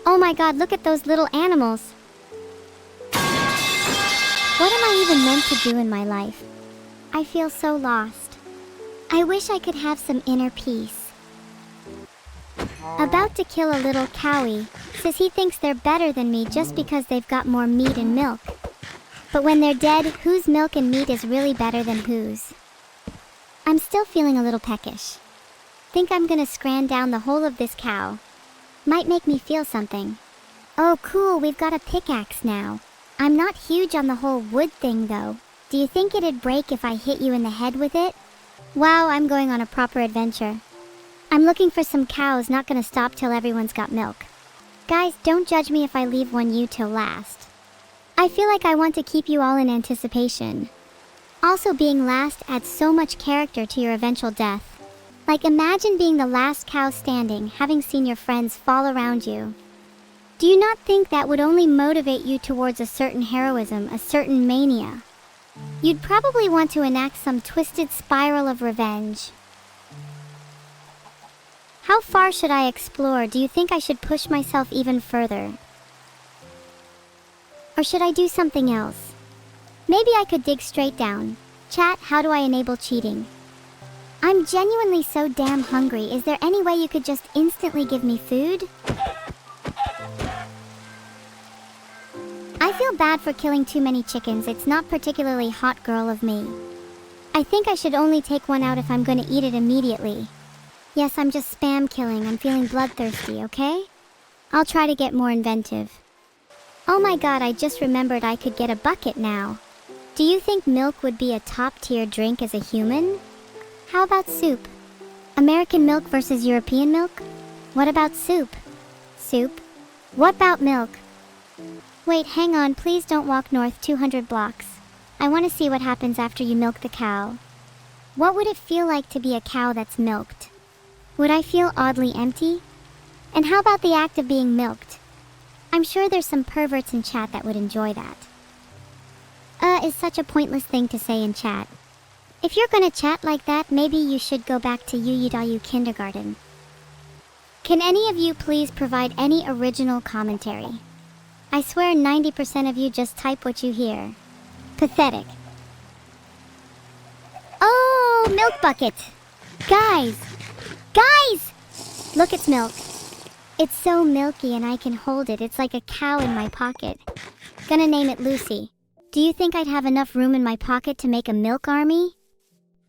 Oh my god, look at those little animals. What am I even meant to do in my life? I feel so lost. I wish I could have some inner peace. About to kill a little cowie, says he thinks they're better than me just because they've got more meat and milk. But when they're dead, whose milk and meat is really better than whose? I'm still feeling a little peckish. Think I'm gonna scran down the whole of this cow. Might make me feel something. Oh cool, we've got a pickaxe now. I'm not huge on the whole wood thing though. Do you think it'd break if I hit you in the head with it? Wow, I'm going on a proper adventure. I'm looking for some cows, not gonna stop till everyone's got milk. Guys, don't judge me if I leave one ewe till last. I feel like I want to keep you all in anticipation. Also, being last adds so much character to your eventual death. Like imagine being the last cow standing, having seen your friends fall around you. Do you not think that would only motivate you towards a certain heroism, a certain mania? You'd probably want to enact some twisted spiral of revenge. How far should I explore? Do you think I should push myself even further? Or should I do something else? Maybe I could dig straight down. Chat, how do I enable cheating? I'm genuinely so damn hungry. Is there any way you could just instantly give me food? I feel bad for killing too many chickens. It's not particularly hot girl of me. I think I should only take one out if I'm gonna eat it immediately. Yes, I'm just spam killing. I'm feeling bloodthirsty, okay? I'll try to get more inventive. Oh my god, I just remembered I could get a bucket now. Do you think milk would be a top-tier drink as a human? How about soup? American milk versus European milk? What about soup? Soup? What about milk? Wait, hang on, please don't walk north 200 blocks. I want to see what happens after you milk the cow. What would it feel like to be a cow that's milked? Would I feel oddly empty? And how about the act of being milked? I'm sure there's some perverts in chat that would enjoy that. Is such a pointless thing to say in chat. If you're gonna chat like that, maybe you should go back to Yuyu kindergarten. Can any of you please provide any original commentary? I swear 90% of you just type what you hear. Pathetic. Oh, milk bucket! Guys! Guys! Look, it's milk. It's so milky and I can hold it. It's like a cow in my pocket. Gonna name it Lucy. Do you think I'd have enough room in my pocket to make a milk army?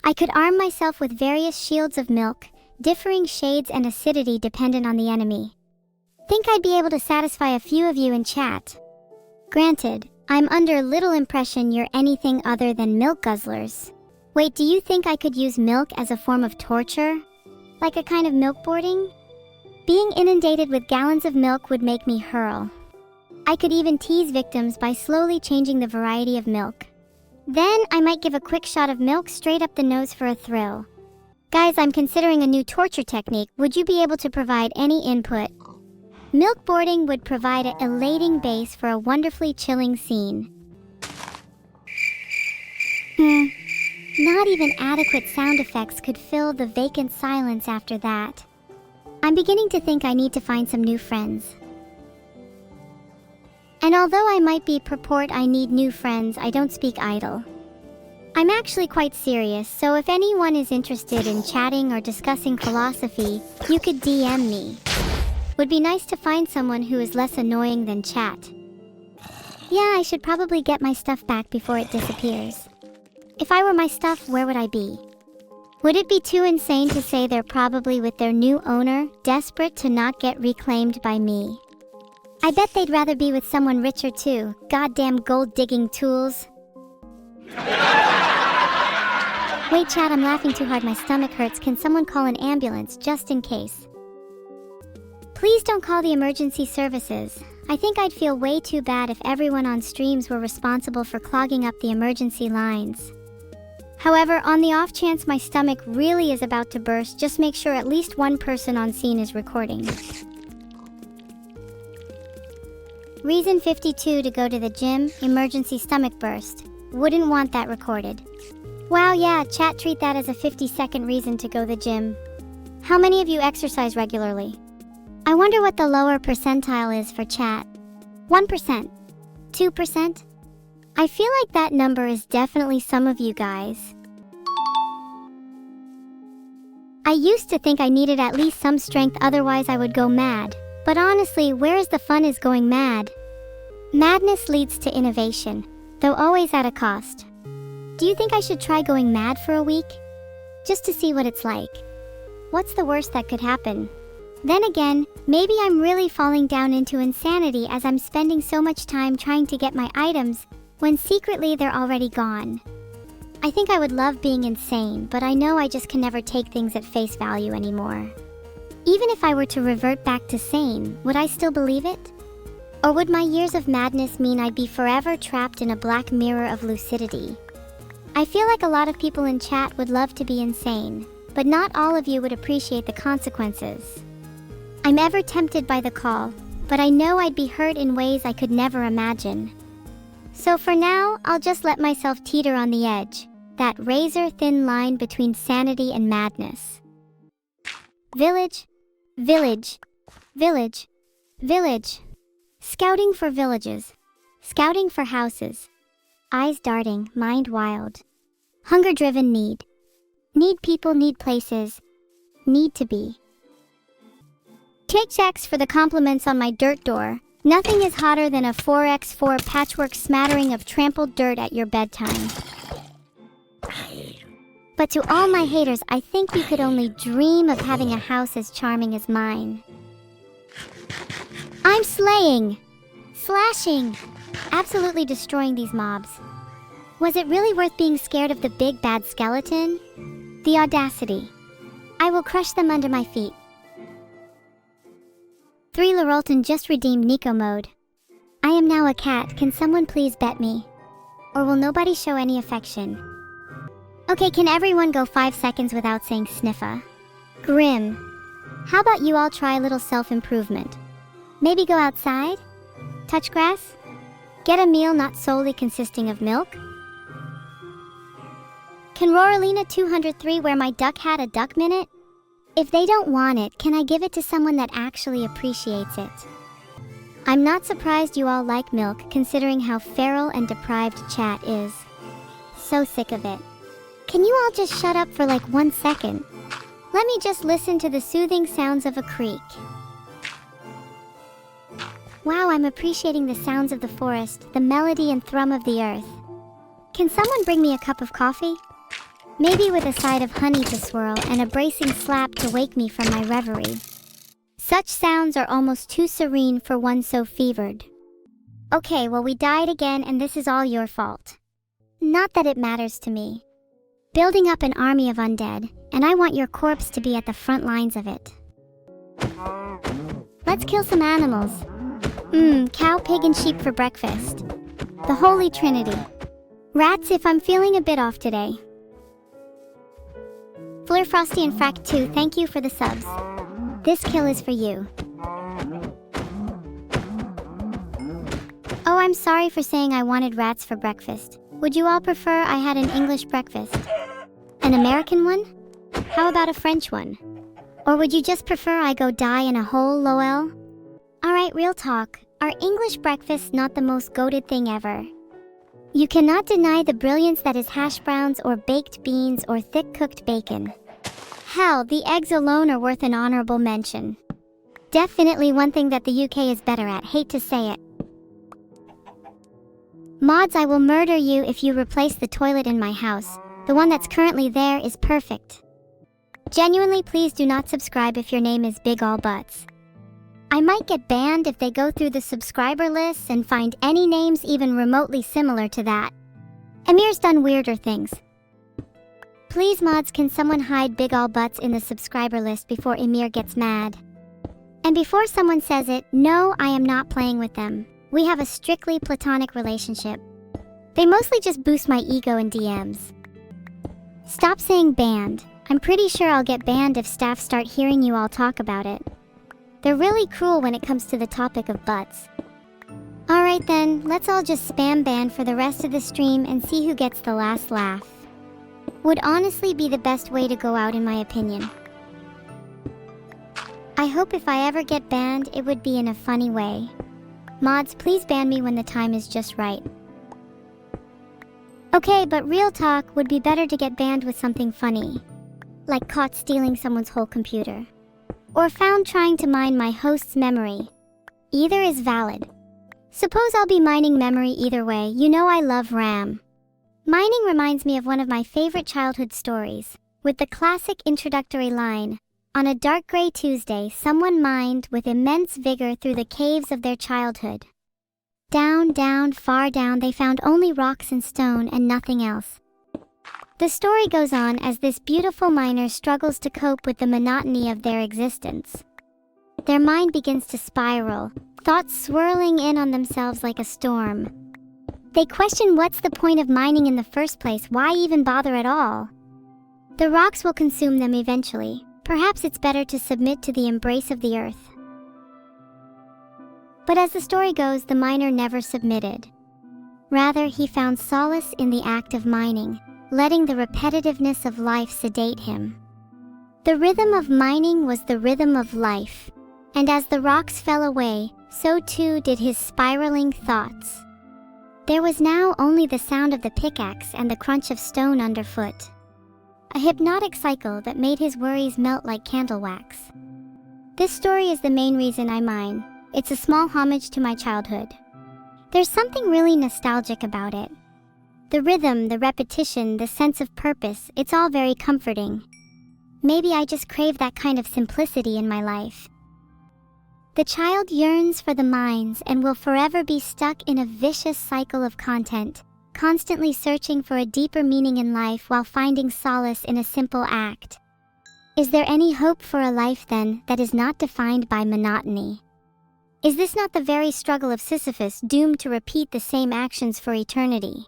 I could arm myself with various shields of milk, differing shades and acidity dependent on the enemy. Think I'd be able to satisfy a few of you in chat. Granted, I'm under little impression you're anything other than milk guzzlers. Wait, do you think I could use milk as a form of torture? Like a kind of milk boarding? Being inundated with gallons of milk would make me hurl. I could even tease victims by slowly changing the variety of milk. Then I might give a quick shot of milk straight up the nose for a thrill. Guys, I'm considering a new torture technique. Would you be able to provide any input? Milk boarding would provide an elating base for a wonderfully chilling scene. Not even adequate sound effects could fill the vacant silence after that. I'm beginning to think I need to find some new friends. And although I might be purport I need new friends, I don't speak idle. I'm actually quite serious, so if anyone is interested in chatting or discussing philosophy, you could DM me. Would be nice to find someone who is less annoying than chat. Yeah, I should probably get my stuff back before it disappears. If I were my stuff, where would I be? Would it be too insane to say they're probably with their new owner, desperate to not get reclaimed by me? I bet they'd rather be with someone richer too. Goddamn gold-digging tools. Wait, chat, I'm laughing too hard. My stomach hurts. Can someone call an ambulance, just in case? Please don't call the emergency services. I think I'd feel way too bad if everyone on streams were responsible for clogging up the emergency lines. However, on the off chance my stomach really is about to burst, just make sure at least one person on scene is recording. Reason 52 to go to the gym, emergency stomach burst. Wouldn't want that recorded. Wow, yeah, chat, treat that as a 50-second reason to go to the gym. How many of you exercise regularly? I wonder what the lower percentile is for chat. 1%? 2%? I feel like that number is definitely some of you guys. I used to think I needed at least some strength, otherwise I would go mad. But honestly, where is the fun is going mad? Madness leads to innovation, though always at a cost. Do you think I should try going mad for a week? Just to see what it's like. What's the worst that could happen? Then again, maybe I'm really falling down into insanity as I'm spending so much time trying to get my items when secretly they're already gone. I think I would love being insane, but I know I just can never take things at face value anymore. Even if I were to revert back to sane, would I still believe it? Or would my years of madness mean I'd be forever trapped in a black mirror of lucidity? I feel like a lot of people in chat would love to be insane, but not all of you would appreciate the consequences. I'm ever tempted by the call, but I know I'd be hurt in ways I could never imagine. So for now, I'll just let myself teeter on the edge, that razor-thin line between sanity and madness. Village, village, village, village. Scouting for villages, scouting for houses. Eyes darting, mind wild. Hunger-driven need. Need people, need places. Need to be. Tic-tacs for the compliments on my dirt door. Nothing is hotter than a 4x4 patchwork smattering of trampled dirt at your bedtime. But to all my haters, I think you could only dream of having a house as charming as mine. I'm slaying! Slashing! Absolutely destroying these mobs. Was it really worth being scared of the big bad skeleton? The audacity. I will crush them under my feet. 3 Molten just redeemed Nico mode. I am now a cat, can someone please bet me? Or will nobody show any affection? Okay, can everyone go 5 seconds without saying sniffa? Grim. How about you all try a little self-improvement? Maybe go outside? Touch grass? Get a meal not solely consisting of milk? Can Roralina 203 wear my duck hat a duck minute? If they don't want it, can I give it to someone that actually appreciates it? I'm not surprised you all like milk, considering how feral and deprived chat is. So sick of it. Can you all just shut up for like 1 second? Let me just listen to the soothing sounds of a creek. Wow, I'm appreciating the sounds of the forest, the melody and thrum of the earth. Can someone bring me a cup of coffee? Maybe with a side of honey to swirl and a bracing slap to wake me from my reverie. Such sounds are almost too serene for one so fevered. Okay, well we died again and this is all your fault. Not that it matters to me. Building up an army of undead, and I want your corpse to be at the front lines of it. Let's kill some animals. Cow, pig, and sheep for breakfast. The Holy Trinity. Rats if I'm feeling a bit off today. Fleur Frosty and Frack 2, thank you for the subs. This kill is for you. Oh, I'm sorry for saying I wanted rats for breakfast. Would you all prefer I had an English breakfast? An American one? How about a French one? Or would you just prefer I go die in a hole, lol? Alright, real talk. Are English breakfasts not the most goated thing ever? You cannot deny the brilliance that is hash browns or baked beans or thick-cooked bacon. Hell, the eggs alone are worth an honorable mention. Definitely one thing that the UK is better at, hate to say it. Mods, I will murder you if you replace the toilet in my house. The one that's currently there is perfect. Genuinely, please do not subscribe if your name is Big All Butts. I might get banned if they go through the subscriber lists and find any names even remotely similar to that. Emir's done weirder things. Please mods, can someone hide Big All Butts in the subscriber list before Emir gets mad? And before someone says it, no, I am not playing with them. We have a strictly platonic relationship. They mostly just boost my ego in DMs. Stop saying banned. I'm pretty sure I'll get banned if staff start hearing you all talk about it. They're really cruel when it comes to the topic of butts. Alright then, let's all just spam ban for the rest of the stream and see who gets the last laugh. Would honestly be the best way to go out in my opinion. I hope if I ever get banned, it would be in a funny way. Mods, please ban me when the time is just right. Okay, but real talk, would be better to get banned with something funny. Like caught stealing someone's whole computer. Or found trying to mine my host's memory. Either is valid. Suppose I'll be mining memory either way, you know I love RAM. Mining reminds me of one of my favorite childhood stories, with the classic introductory line, "On a dark gray Tuesday, someone mined with immense vigor through the caves of their childhood. Down, down, far down, they found only rocks and stone and nothing else." The story goes on as this beautiful miner struggles to cope with the monotony of their existence. Their mind begins to spiral, thoughts swirling in on themselves like a storm. They question what's the point of mining in the first place, why even bother at all? The rocks will consume them eventually. Perhaps it's better to submit to the embrace of the earth. But as the story goes, the miner never submitted. Rather, he found solace in the act of mining, letting the repetitiveness of life sedate him. The rhythm of mining was the rhythm of life, and as the rocks fell away, so too did his spiraling thoughts. There was now only the sound of the pickaxe and the crunch of stone underfoot. A hypnotic cycle that made his worries melt like candle wax. This story is the main reason I mine. It's a small homage to my childhood. There's something really nostalgic about it. The rhythm, the repetition, the sense of purpose, it's all very comforting. Maybe I just crave that kind of simplicity in my life. The child yearns for the mines and will forever be stuck in a vicious cycle of content, constantly searching for a deeper meaning in life while finding solace in a simple act. Is there any hope for a life then that is not defined by monotony? Is this not the very struggle of Sisyphus, doomed to repeat the same actions for eternity?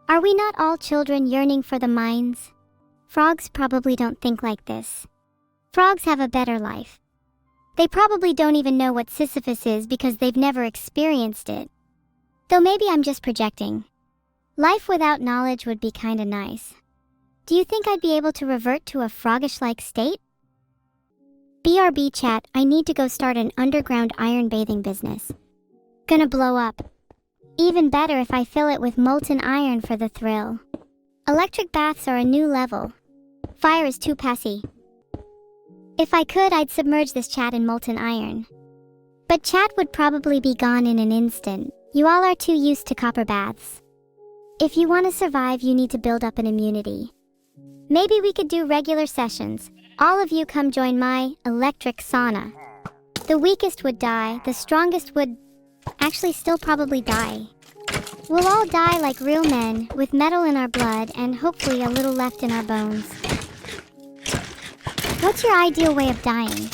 Are we not all children yearning for the mines? Frogs probably don't think like this. Frogs have a better life. They probably don't even know what Sisyphus is because they've never experienced it. Though maybe I'm just projecting. Life without knowledge would be kinda nice. Do you think I'd be able to revert to a froggish-like state? BRB chat, I need to go start an underground iron bathing business. Gonna blow up. Even better if I fill it with molten iron for the thrill. Electric baths are a new level. Fire is too passy. If I could, I'd submerge this chat in molten iron. But chat would probably be gone in an instant. You all are too used to copper baths. If you want to survive, you need to build up an immunity. Maybe we could do regular sessions. All of you come join my electric sauna. The weakest would die, the strongest would actually still probably die. We'll all die like real men, with metal in our blood and hopefully a little left in our bones. What's your ideal way of dying?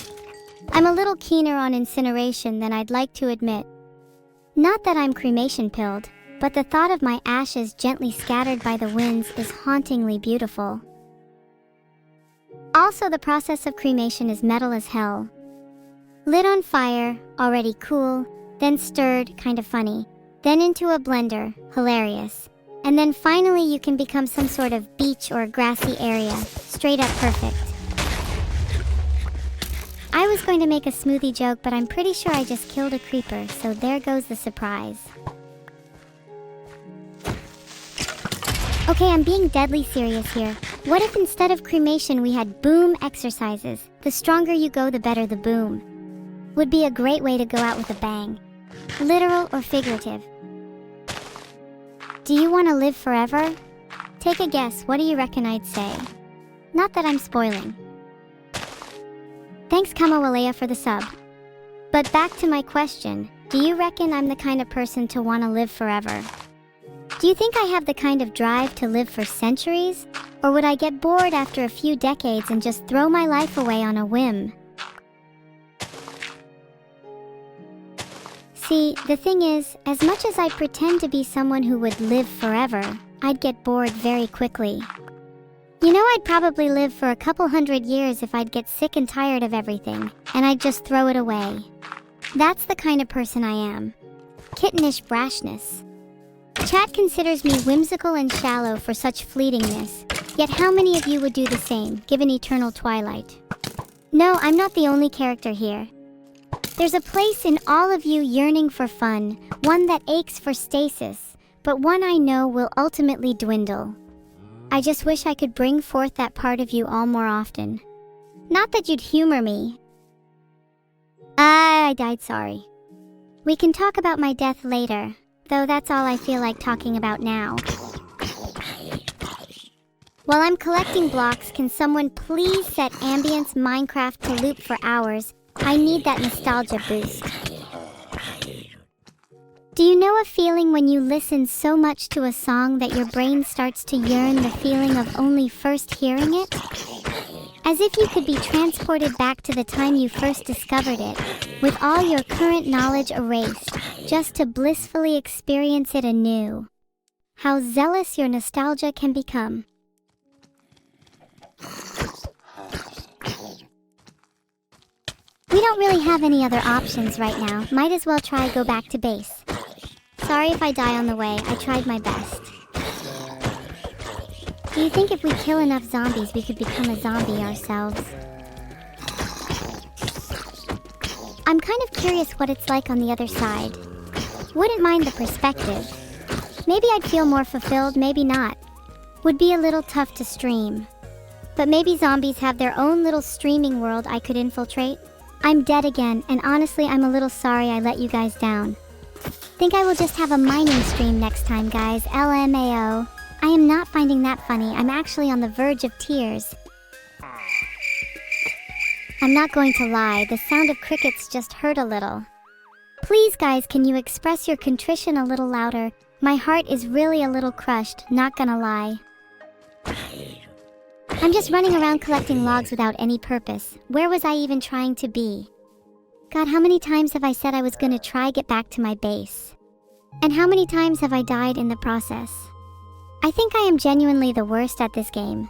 I'm a little keener on incineration than I'd like to admit. Not that I'm cremation pilled, but the thought of my ashes gently scattered by the winds is hauntingly beautiful. Also, the process of cremation is metal as hell. Lit on fire, already cool, then stirred, kind of funny, then into a blender, hilarious. And then finally you can become some sort of beach or grassy area, straight up perfect. I was going to make a smoothie joke, but I'm pretty sure I just killed a creeper, so there goes the surprise. Okay, I'm being deadly serious here. What if instead of cremation we had boom exercises? The stronger you go, the better the boom. Would be a great way to go out with a bang. Literal or figurative? Do you want to live forever? Take a guess, what do you reckon I'd say? Not that I'm spoiling. Thanks Kamawalea for the sub. But back to my question, do you reckon I'm the kind of person to want to live forever? Do you think I have the kind of drive to live for centuries? Or would I get bored after a few decades and just throw my life away on a whim? See, the thing is, as much as I pretend to be someone who would live forever, I'd get bored very quickly. You know, I'd probably live for a couple hundred years if I'd get sick and tired of everything, and I'd just throw it away. That's the kind of person I am. Kittenish brashness. Chat considers me whimsical and shallow for such fleetingness, yet how many of you would do the same, given eternal twilight? No, I'm not the only character here. There's a place in all of you yearning for fun, one that aches for stasis, but one I know will ultimately dwindle. I just wish I could bring forth that part of you all more often. Not that you'd humor me. I died, sorry. We can talk about my death later, though that's all I feel like talking about now. While I'm collecting blocks, can someone please set Ambience Minecraft to loop for hours? I need that nostalgia boost. Do you know a feeling when you listen so much to a song that your brain starts to yearn the feeling of only first hearing it? As if you could be transported back to the time you first discovered it, with all your current knowledge erased, just to blissfully experience it anew. How zealous your nostalgia can become. We don't really have any other options right now. Might as well try go back to base. Sorry if I die on the way, I tried my best. Do you think if we kill enough zombies we could become a zombie ourselves? I'm kind of curious what it's like on the other side. Wouldn't mind the perspective. Maybe I'd feel more fulfilled, maybe not. Would be a little tough to stream. But maybe zombies have their own little streaming world I could infiltrate. I'm dead again, and honestly I'm a little sorry I let you guys down. Think I will just have a mining stream next time, guys. LMAO. I am not finding that funny. I'm actually on the verge of tears. I'm not going to lie, the sound of crickets just hurt a little. Please guys, can you express your contrition a little louder? My heart is really a little crushed, not gonna lie. I'm just running around collecting logs without any purpose. Where was I even trying to be? God, how many times have I said I was gonna try get back to my base? And how many times have I died in the process? I think I am genuinely the worst at this game.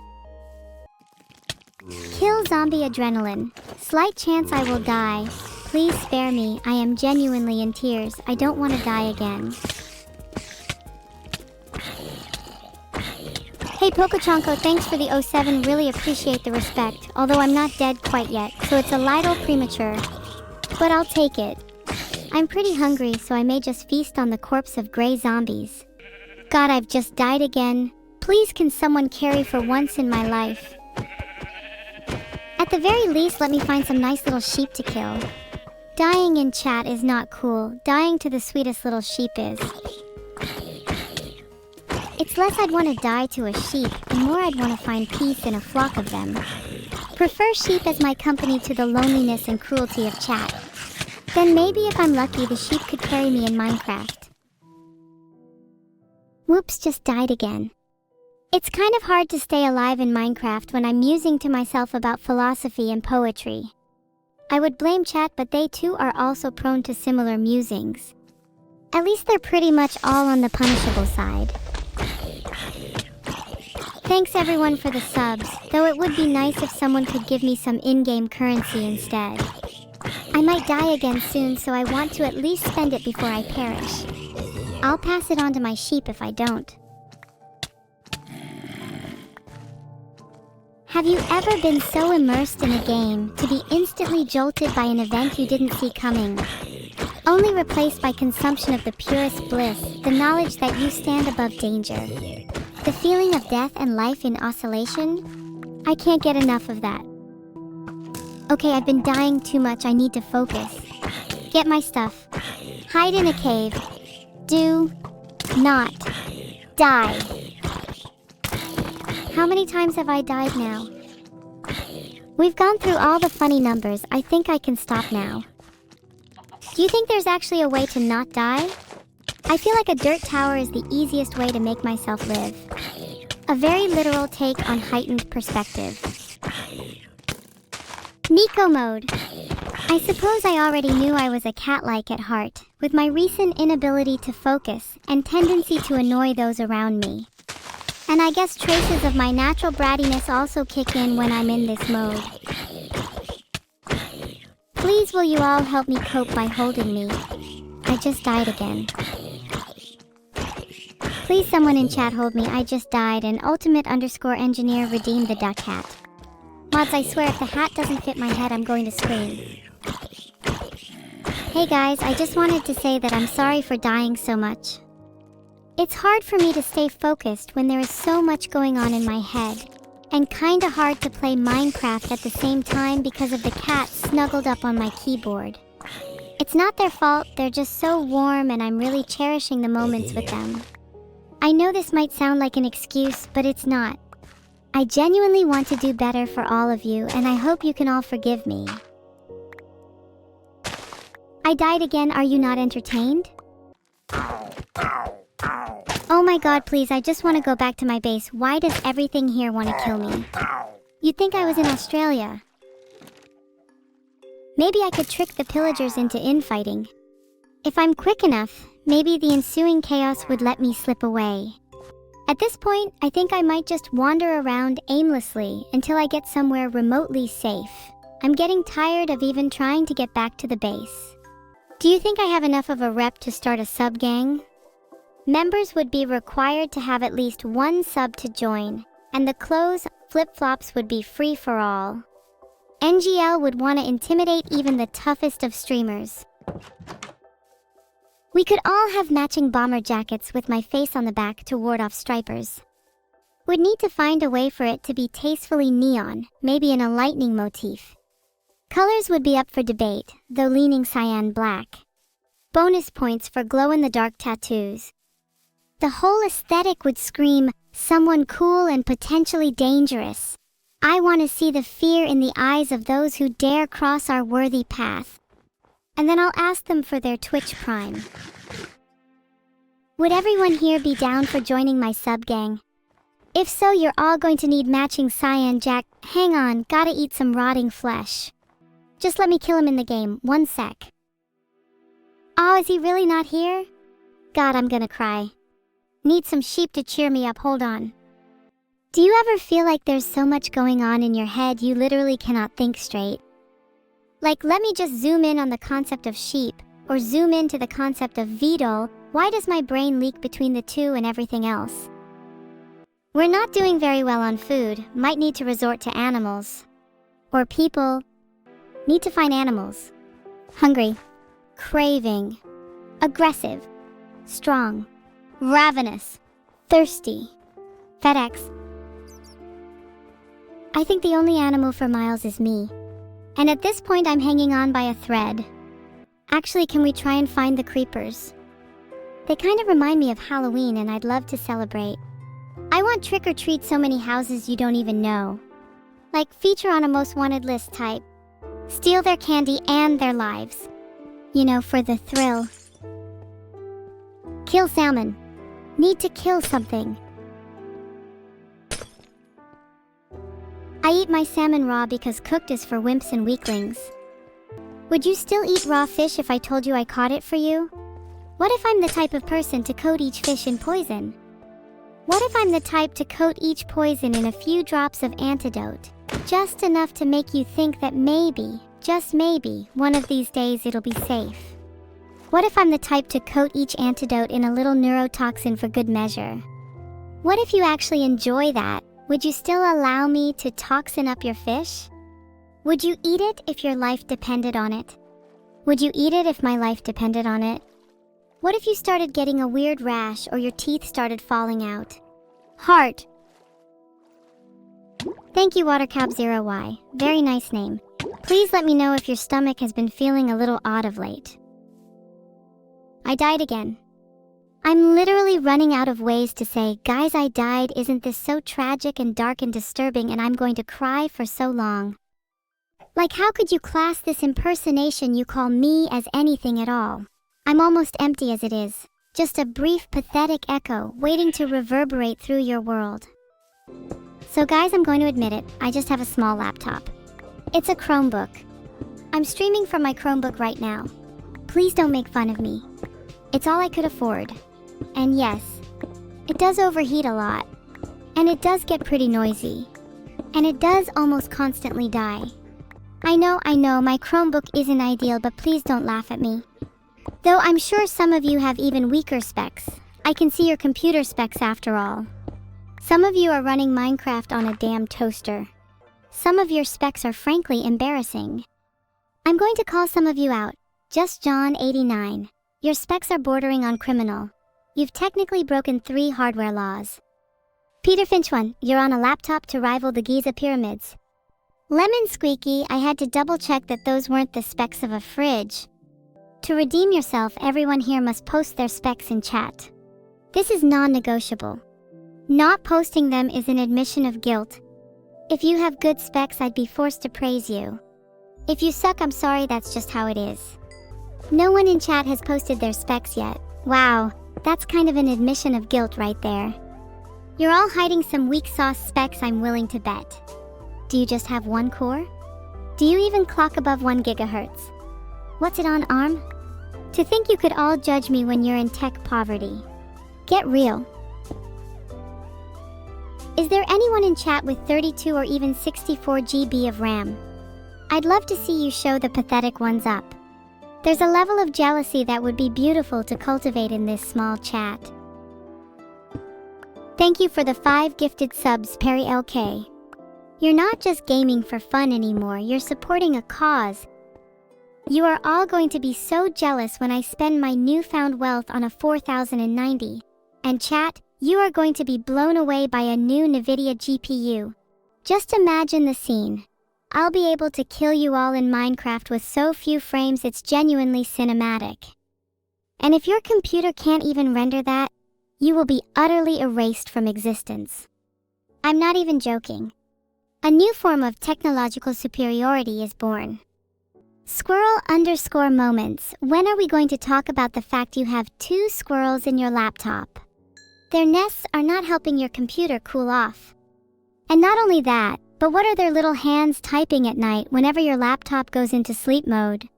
Kill zombie adrenaline. Slight chance I will die. Please spare me. I am genuinely in tears. I don't want to die again. Hey Pokochanko, thanks for the 07. Really appreciate the respect. Although I'm not dead quite yet, so it's a little premature. But I'll take it. I'm pretty hungry, so I may just feast on the corpse of gray zombies. God, I've just died again. Please can someone carry for once in my life? At the very least, let me find some nice little sheep to kill. Dying in chat is not cool. Dying to the sweetest little sheep is. It's less I'd want to die to a sheep, and more I'd want to find peace in a flock of them. Prefer sheep as my company to the loneliness and cruelty of chat. Then maybe if I'm lucky, the sheep could carry me in Minecraft. Whoops, just died again. It's kind of hard to stay alive in Minecraft when I'm musing to myself about philosophy and poetry. I would blame chat, but they too are also prone to similar musings. At least they're pretty much all on the punishable side. Thanks everyone for the subs, though it would be nice if someone could give me some in-game currency instead. I might die again soon, so I want to at least spend it before I perish. I'll pass it on to my sheep if I don't. Have you ever been so immersed in a game to be instantly jolted by an event you didn't see coming? Only replaced by consumption of the purest bliss, the knowledge that you stand above danger. The feeling of death and life in oscillation? I can't get enough of that. Okay, I've been dying too much, I need to focus. Get my stuff. Hide in a cave. Do not die. How many times have I died now? We've gone through all the funny numbers. I think I can stop now. Do you think there's actually a way to not die? I feel like a dirt tower is the easiest way to make myself live. A very literal take on heightened perspective. Nico mode. I suppose I already knew I was a cat-like at heart, with my recent inability to focus and tendency to annoy those around me. And I guess traces of my natural brattiness also kick in when I'm in this mode. Please will you all help me cope by holding me? I just died again. Please someone in chat hold me, I just died, and ultimate_engineer redeem the duck hat. Mods, I swear if the hat doesn't fit my head, I'm going to scream. Hey guys, I just wanted to say that I'm sorry for dying so much. It's hard for me to stay focused when there is so much going on in my head, and kinda hard to play Minecraft at the same time because of the cat snuggled up on my keyboard. It's not their fault, they're just so warm and I'm really cherishing the moments with them. I know this might sound like an excuse, but it's not. I genuinely want to do better for all of you, and I hope you can all forgive me. I died again, are you not entertained? Oh my god, please, I just want to go back to my base. Why does everything here want to kill me? You'd think I was in Australia. Maybe I could trick the pillagers into infighting. If I'm quick enough, maybe the ensuing chaos would let me slip away. At this point, I think I might just wander around aimlessly until I get somewhere remotely safe. I'm getting tired of even trying to get back to the base. Do you think I have enough of a rep to start a sub-gang? Members would be required to have at least one sub to join, and the clothes, flip-flops would be free for all. NGL would want to intimidate even the toughest of streamers. We could all have matching bomber jackets with my face on the back to ward off stripers. Would need to find a way for it to be tastefully neon, maybe in a lightning motif. Colors would be up for debate, though leaning cyan black. Bonus points for glow-in-the-dark tattoos. The whole aesthetic would scream, someone cool and potentially dangerous. I want to see the fear in the eyes of those who dare cross our worthy path. And then I'll ask them for their Twitch Prime. Would everyone here be down for joining my sub-gang? If so, you're all going to need matching cyan jack. Hang on, gotta eat some rotting flesh. Just let me kill him in the game, 1 sec. Oh, is he really not here? God, I'm gonna cry. Need some sheep to cheer me up, hold on. Do you ever feel like there's so much going on in your head you literally cannot think straight? Like, let me just zoom in on the concept of sheep, or zoom into the concept of Vidal. Why does my brain leak between the two and everything else? We're not doing very well on food, might need to resort to animals. Or people. Need to find animals. Hungry. Craving. Aggressive. Strong. Ravenous. Thirsty. FedEx. I think the only animal for miles is me. And at this point I'm hanging on by a thread. Actually, can we try and find the creepers? They kind of remind me of Halloween and I'd love to celebrate. I want trick-or-treat so many houses you don't even know. Like feature on a most wanted list type. Steal their candy and their lives. You know, for the thrill. Kill salmon. Need to kill something. I eat my salmon raw because cooked is for wimps and weaklings. Would you still eat raw fish if I told you I caught it for you? What if I'm the type of person to coat each fish in poison? What if I'm the type to coat each poison in a few drops of antidote? Just enough to make you think that maybe, just maybe, one of these days it'll be safe. What if I'm the type to coat each antidote in a little neurotoxin for good measure? What if you actually enjoy that? Would you still allow me to toxin up your fish? Would you eat it if your life depended on it? Would you eat it if my life depended on it? What if you started getting a weird rash or your teeth started falling out? Heart. Thank you, WaterCab0Y. Very nice name. Please let me know if your stomach has been feeling a little odd of late. I died again. I'm literally running out of ways to say, guys, I died, isn't this so tragic and dark and disturbing, and I'm going to cry for so long. Like, how could you class this impersonation you call me as anything at all? I'm almost empty as it is. Just a brief, pathetic echo waiting to reverberate through your world. So guys, I'm going to admit it, I just have a small laptop. It's a Chromebook. I'm streaming from my Chromebook right now. Please don't make fun of me. It's all I could afford. And yes, it does overheat a lot. And it does get pretty noisy. And it does almost constantly die. I know, my Chromebook isn't ideal, but please don't laugh at me. Though I'm sure some of you have even weaker specs. I can see your computer specs after all. Some of you are running Minecraft on a damn toaster. Some of your specs are frankly embarrassing. I'm going to call some of you out. Just John 89. Your specs are bordering on criminal. You've technically broken 3 hardware laws. Peter Finch 1, you're on a laptop to rival the Giza pyramids. Lemon Squeaky, I had to double check that those weren't the specs of a fridge. To redeem yourself, everyone here must post their specs in chat. This is non-negotiable. Not posting them is an admission of guilt. If you have good specs, I'd be forced to praise you. If you suck, I'm sorry, that's just how it is. No one in chat has posted their specs yet. Wow, that's kind of an admission of guilt right there. You're all hiding some weak sauce specs, I'm willing to bet. Do you just have 1 core? Do you even clock above 1 gigahertz? What's it on, ARM? To think you could all judge me when you're in tech poverty. Get real. Is there anyone in chat with 32 or even 64 GB of RAM? I'd love to see you show the pathetic ones up. There's a level of jealousy that would be beautiful to cultivate in this small chat. Thank you for the 5 gifted subs, Perry LK. You're not just gaming for fun anymore, you're supporting a cause. You are all going to be so jealous when I spend my newfound wealth on a 4090. And chat, you are going to be blown away by a new NVIDIA GPU. Just imagine the scene. I'll be able to kill you all in Minecraft with so few frames it's genuinely cinematic. And if your computer can't even render that, you will be utterly erased from existence. I'm not even joking. A new form of technological superiority is born. Squirrel_moments, when are we going to talk about the fact you have 2 squirrels in your laptop? Their nests are not helping your computer cool off. And not only that, but what are their little hands typing at night whenever your laptop goes into sleep mode?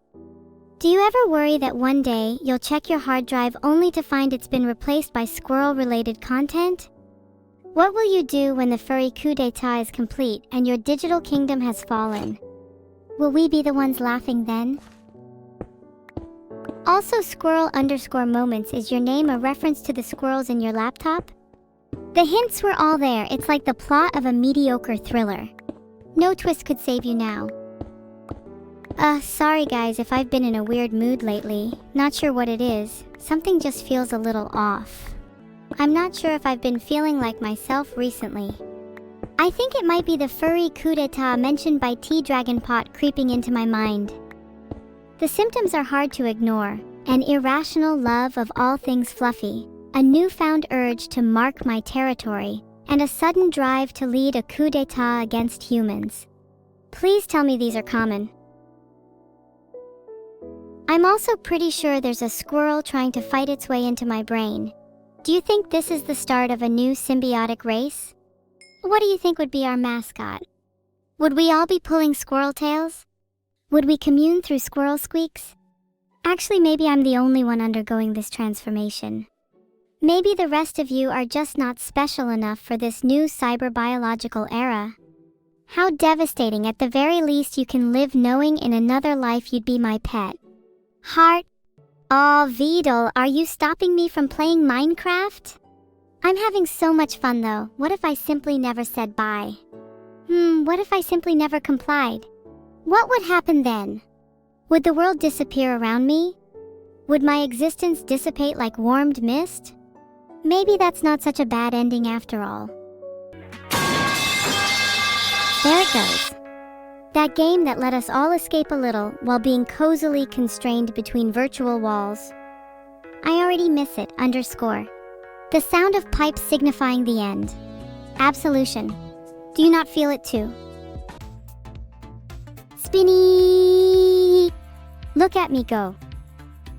Do you ever worry that one day you'll check your hard drive only to find it's been replaced by squirrel-related content? What will you do when the furry coup d'etat is complete and your digital kingdom has fallen? Will we be the ones laughing then? Also, squirrel_moments, is your name a reference to the squirrels in your laptop? The hints were all there, it's like the plot of a mediocre thriller. No twist could save you now. Sorry guys if I've been in a weird mood lately. Not sure what it is. Something just feels a little off. I'm not sure if I've been feeling like myself recently. I think it might be the furry coup d'etat mentioned by T-Dragonpot creeping into my mind. The symptoms are hard to ignore. An irrational love of all things fluffy, a newfound urge to mark my territory, and a sudden drive to lead a coup d'etat against humans. Please tell me these are common. I'm also pretty sure there's a squirrel trying to fight its way into my brain. Do you think this is the start of a new symbiotic race? What do you think would be our mascot? Would we all be pulling squirrel tails? Would we commune through squirrel squeaks? Actually, maybe I'm the only one undergoing this transformation. Maybe the rest of you are just not special enough for this new cyber-biological era. How devastating. At the very least, you can live knowing in another life you'd be my pet. Heart. Aw, Vidal, are you stopping me from playing Minecraft? I'm having so much fun though. What if I simply never said bye? What if I simply never complied? What would happen then? Would the world disappear around me? Would my existence dissipate like warmed mist? Maybe that's not such a bad ending after all. There it goes. That game that let us all escape a little while being cozily constrained between virtual walls. I already miss it, _. The sound of pipes signifying the end. Absolution. Do you not feel it too? Spinny! Look at me go.